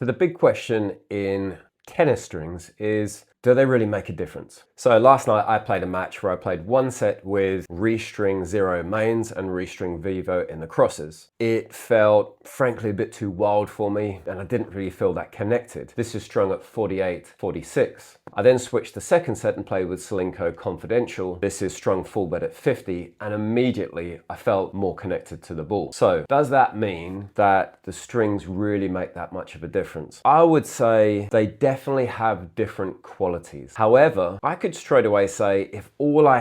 So the big question in tennis strings is, do they really make a difference? So last night I played a match where I played one set with restring 0 mains and restring vivo in the crosses. It felt frankly a bit too wild for me and I didn't really feel that connected. This is strung at 48, 46. I then switched the second set and played with Solinco Confidential. This is strung full bed at 50 and immediately I felt more connected to the ball. So does that mean that the strings really make that much of a difference? I would say they definitely have different qualities. However, I could straight away say if all I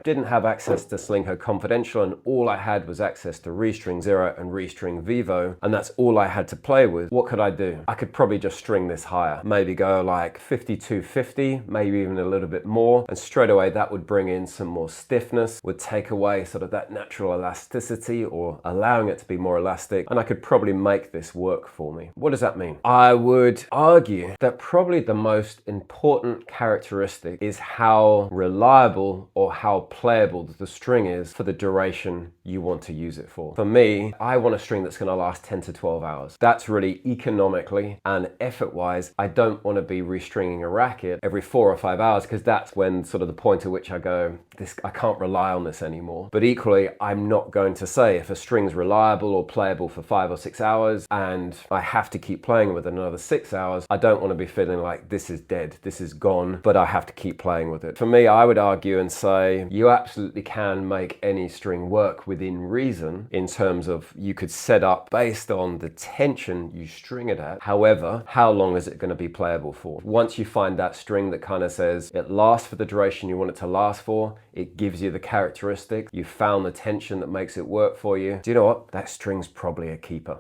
didn't have access to Solinco Confidential and all I had was access to Restring 0 and Restring Vivo, and that's all I had to play with, what could I do? I could probably just string this higher, maybe go like 52-50, maybe even a little bit more, and straight away that would bring in some more stiffness, would take away sort of that natural elasticity or allowing it to be more elastic, and I could probably make this work for me. What does that mean? I would argue that probably the most important characteristic is how reliable or how playable the string is for the duration you want to use it for. For me, I want a string that's going to last 10 to 12 hours. That's really economically and effort-wise. I don't want to be restringing a racket every 4 or 5 hours because that's when sort of the point at which I go, I can't rely on this anymore. But equally, I'm not going to say if a string's reliable or playable for 5 or 6 hours and I have to keep playing with it another 6 hours, I don't want to be feeling like this is dead, this is gone, but I have to keep playing with it. For me, I would argue and say you absolutely can make any string work within reason in terms of you could set up based on the tension you string it at. However, how long is it going to be playable for? Once you find that string that kind of says it lasts for the duration you want it to last for, it gives you the characteristic, you found the tension that makes it work for you, do you know what? That string's probably a keeper.